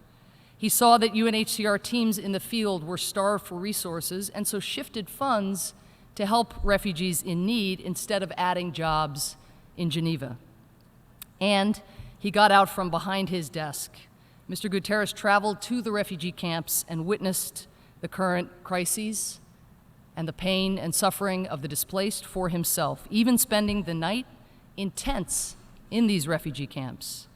He saw that UNHCR teams in the field were starved for resources and so shifted funds to help refugees in need instead of adding jobs in Geneva. And he got out from behind his desk. Mr. Guterres traveled to the refugee camps and witnessed the current crises and the pain and suffering of the displaced for himself, even spending the night in tents in these refugee camps.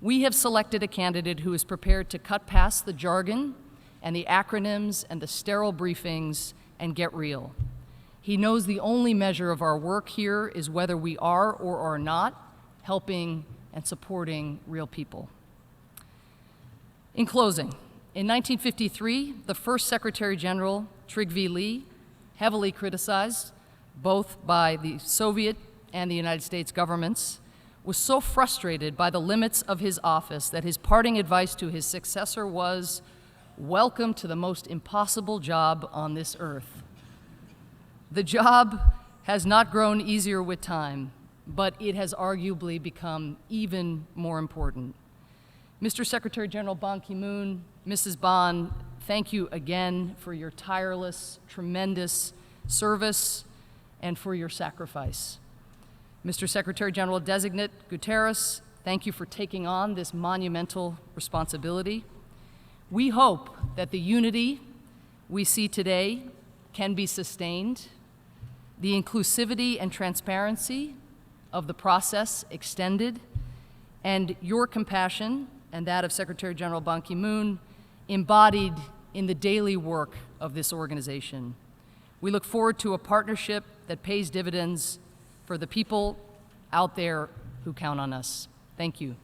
We have selected a candidate who is prepared to cut past the jargon and the acronyms and the sterile briefings and get real. He knows the only measure of our work here is whether we are or are not helping and supporting real people. In closing, in 1953, the first Secretary-General, Trygve Lie, heavily criticized both by the Soviet and the United States governments, was so frustrated by the limits of his office that his parting advice to his successor was, "Welcome to the most impossible job on this earth." The job has not grown easier with time, but it has arguably become even more important. Mr. Secretary-General Ban Ki-moon, Mrs. Ban, thank you again for your tireless, tremendous service and for your sacrifice. Mr. Secretary-General-designate Guterres, thank you for taking on this monumental responsibility. We hope that the unity we see today can be sustained, the inclusivity and transparency of the process extended, and your compassion and that of Secretary-General Ban Ki-moon embodied in the daily work of this organization. We look forward to a partnership that pays dividends for the people out there who count on us. Thank you.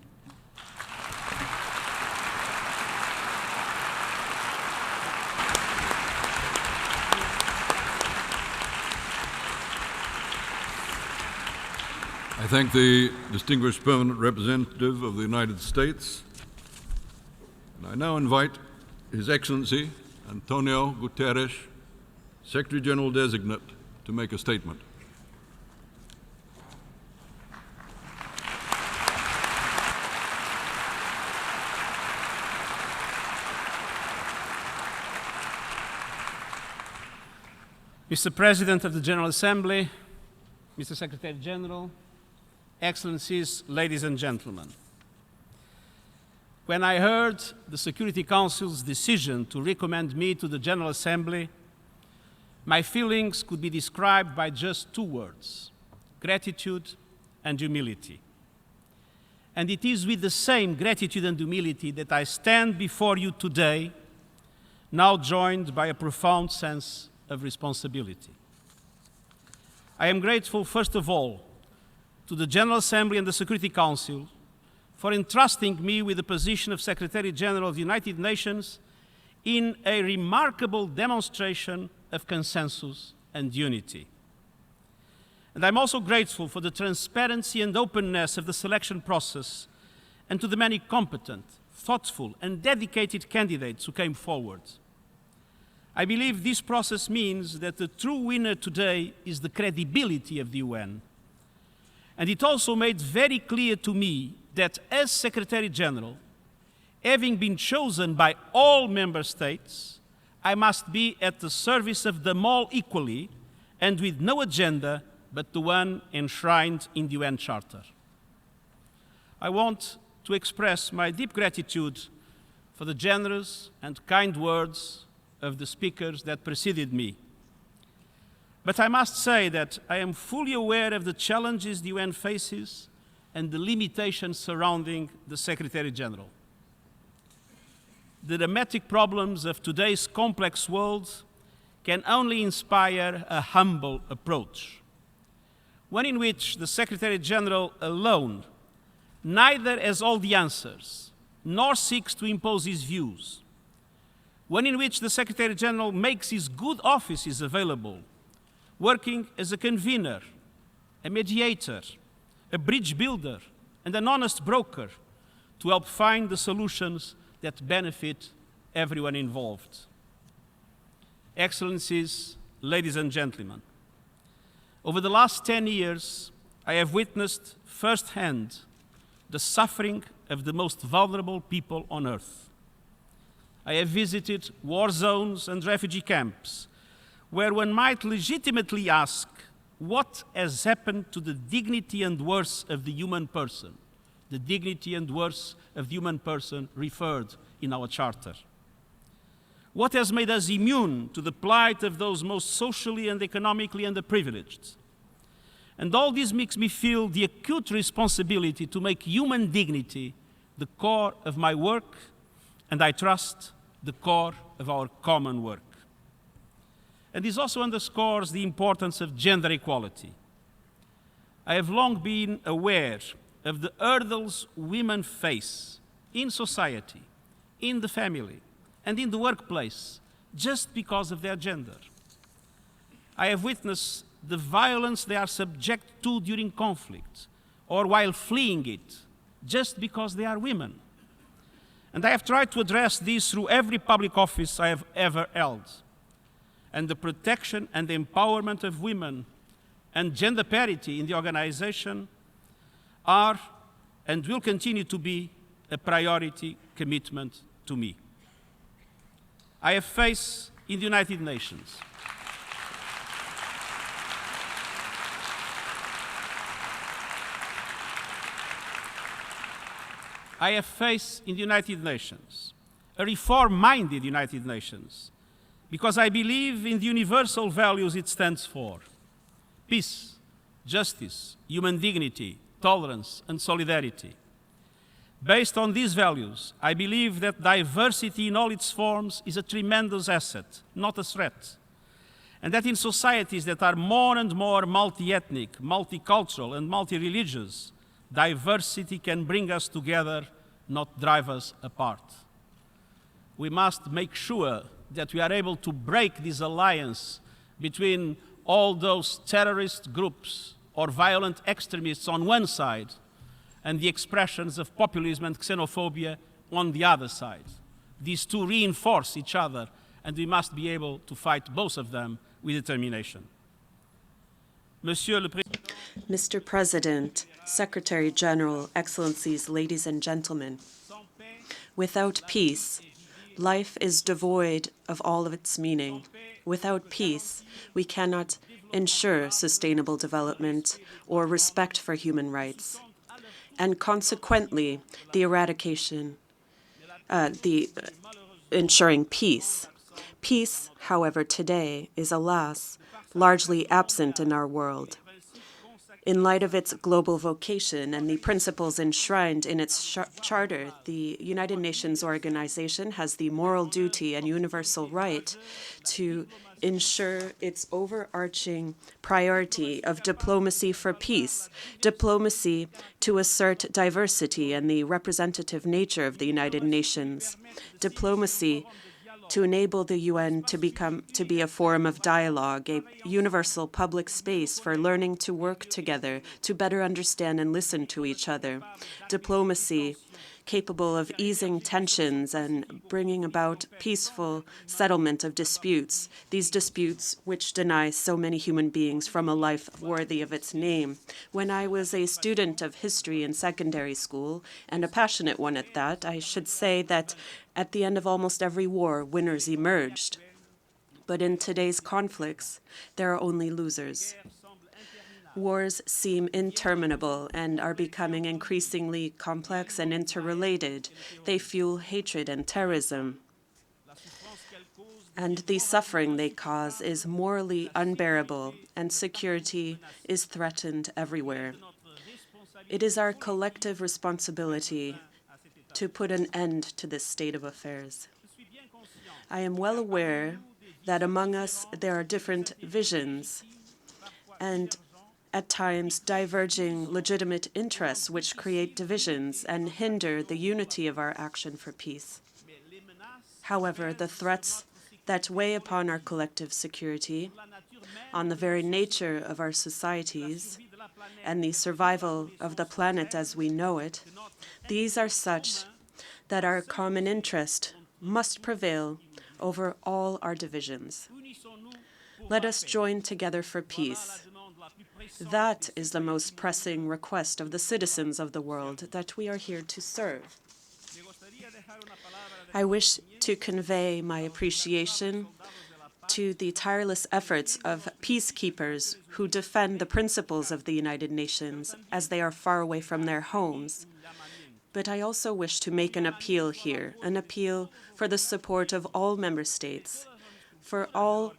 I thank the distinguished permanent representative of the United States, and I now invite His Excellency António Guterres, Secretary-General-designate, to make a statement. Mr. President of the General Assembly, Mr. Secretary-General, Excellencies, ladies and gentlemen. When I heard the Security Council's decision to recommend me to the General Assembly, my feelings could be described by just two words: gratitude and humility. And it is with the same gratitude and humility that I stand before you today, now joined by a profound sense of responsibility. I am grateful, first of all, to the General Assembly and the Security Council for entrusting me with the position of Secretary-General of the United Nations in a remarkable demonstration of consensus and unity. And I'm also grateful for the transparency and openness of the selection process and to the many competent, thoughtful, and dedicated candidates who came forward. I believe this process means that the true winner today is the credibility of the UN. And it also made very clear to me that as Secretary-General, having been chosen by all member states, I must be at the service of them all equally and with no agenda but the one enshrined in the UN Charter. I want to express my deep gratitude for the generous and kind words of the speakers that preceded me. But I must say that I am fully aware of the challenges the UN faces and the limitations surrounding the Secretary-General. The dramatic problems of today's complex world can only inspire a humble approach, one in which the Secretary-General alone neither has all the answers nor seeks to impose his views, one in which the Secretary-General makes his good offices available, working as a convener, a mediator, a bridge builder, and an honest broker to help find the solutions that benefit everyone involved. Excellencies, ladies and gentlemen, over the last 10 years, I have witnessed firsthand the suffering of the most vulnerable people on earth. I have visited war zones and refugee camps where one might legitimately ask what has happened to the dignity and worth of the human person, the dignity and worth of the human person referred in our Charter. What has made us immune to the plight of those most socially and economically underprivileged? And all this makes me feel the acute responsibility to make human dignity the core of my work, and I trust the core of our common work. And this also underscores the importance of gender equality. I have long been aware of the hurdles women face in society, in the family, and in the workplace, just because of their gender. I have witnessed the violence they are subject to during conflict, or while fleeing it, just because they are women. And I have tried to address this through every public office I have ever held. And the protection and the empowerment of women and gender parity in the organization are and will continue to be a priority commitment to me. I have faced in the United Nations a reform-minded United Nations, because I believe in the universal values it stands for: peace, justice, human dignity, tolerance, and solidarity. Based on these values, I believe that diversity in all its forms is a tremendous asset, not a threat. And that in societies that are more and more multi-ethnic, multicultural, and multi-religious, diversity can bring us together, not drive us apart. We must make sure that we are able to break this alliance between all those terrorist groups or violent extremists on one side and the expressions of populism and xenophobia on the other side. These two reinforce each other, and we must be able to fight both of them with determination. Mr. President, Secretary-General, Excellencies, ladies and gentlemen, without peace, life is devoid of all of its meaning. Without peace, we cannot ensure sustainable development or respect for human rights. And consequently, ensuring peace. Peace, however, today is, alas, largely absent in our world. In light of its global vocation and the principles enshrined in its charter, the United Nations organization has the moral duty and universal right to ensure its overarching priority of diplomacy for peace, diplomacy to assert diversity and the representative nature of the United Nations, diplomacy to enable the UN to be a forum of dialogue, a universal public space for learning to work together, to better understand and listen to each other, diplomacy capable of easing tensions and bringing about peaceful settlement of disputes, these disputes which deny so many human beings from a life worthy of its name. When I was a student of history in secondary school, and a passionate one at that, I should say that at the end of almost every war, winners emerged. But in today's conflicts, there are only losers. Wars seem interminable and are becoming increasingly complex and interrelated. They fuel hatred and terrorism. and the suffering they cause is morally unbearable, and security is threatened everywhere. It is our collective responsibility to put an end to this state of affairs. I am well aware that among us there are different visions and at times diverging legitimate interests which create divisions and hinder the unity of our action for peace. However, the threats that weigh upon our collective security, on the very nature of our societies, and the survival of the planet as we know it, these are such that our common interest must prevail over all our divisions. Let us join together for peace. That is the most pressing request of the citizens of the world that we are here to serve. I wish to convey my appreciation to the tireless efforts of peacekeepers who defend the principles of the United Nations as they are far away from their homes. But I also wish to make an appeal here, an appeal for the support of all member states, for all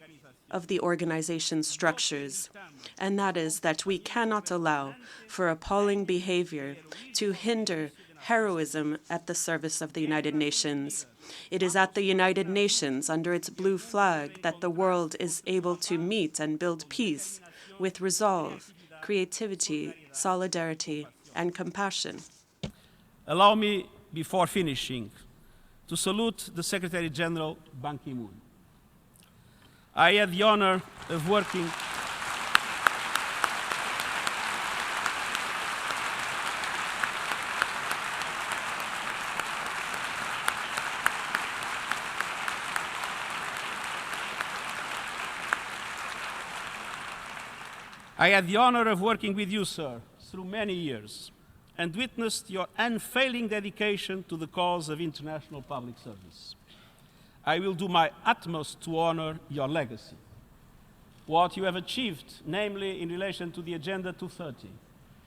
of the organization structures, and that is that we cannot allow for appalling behavior to hinder heroism at the service of the United Nations. It is at the United Nations, under its blue flag, that the world is able to meet and build peace with resolve, creativity, solidarity, and compassion. Allow me, before finishing, to salute the Secretary-General Ban Ki-moon. I had the honor of working with you, sir, through many years, and witnessed your unfailing dedication to the cause of international public service. I will do my utmost to honor your legacy. What you have achieved, namely in relation to the Agenda 2030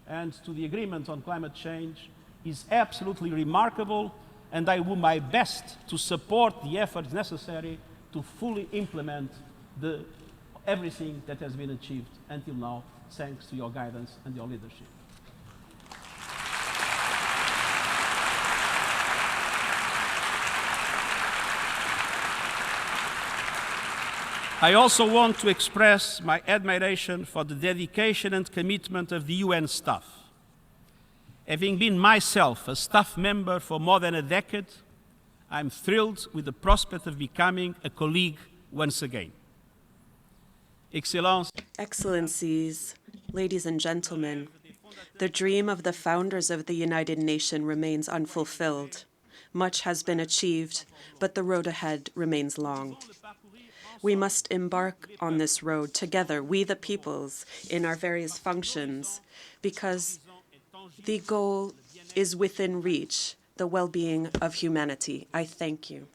and to the agreement on climate change, is absolutely remarkable, and I will do my best to support the efforts necessary to fully implement everything that has been achieved until now, thanks to your guidance and your leadership. I also want to express my admiration for the dedication and commitment of the UN staff. Having been myself a staff member for more than a decade, I'm thrilled with the prospect of becoming a colleague once again. Excellencies, ladies and gentlemen, the dream of the founders of the United Nations remains unfulfilled. Much has been achieved, but the road ahead remains long. We must embark on this road together, we the peoples, in our various functions, because the goal is within reach, the well-being of humanity. I thank you.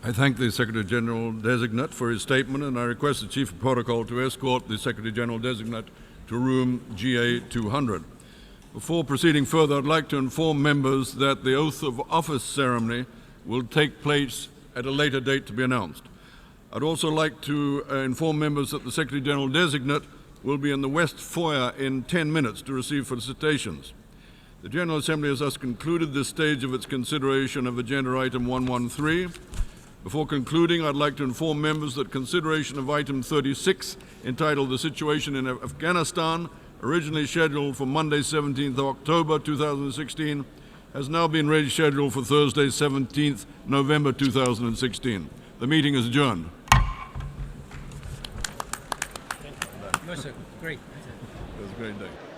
I thank the Secretary-General-designate for his statement, and I request the Chief of Protocol to escort the Secretary-General-designate to room GA 200. Before proceeding further, I'd like to inform members that the oath of office ceremony will take place at a later date to be announced. I'd also like to inform members that the Secretary-General-designate will be in the West Foyer in 10 minutes to receive felicitations. The General Assembly has thus concluded this stage of its consideration of Agenda Item 113. Before concluding, I'd like to inform members that consideration of item 36, entitled The Situation in Afghanistan, originally scheduled for Monday, 17th October 2016, has now been rescheduled for Thursday, 17th November 2016. The meeting is adjourned. No, sir. Great. It was a great day.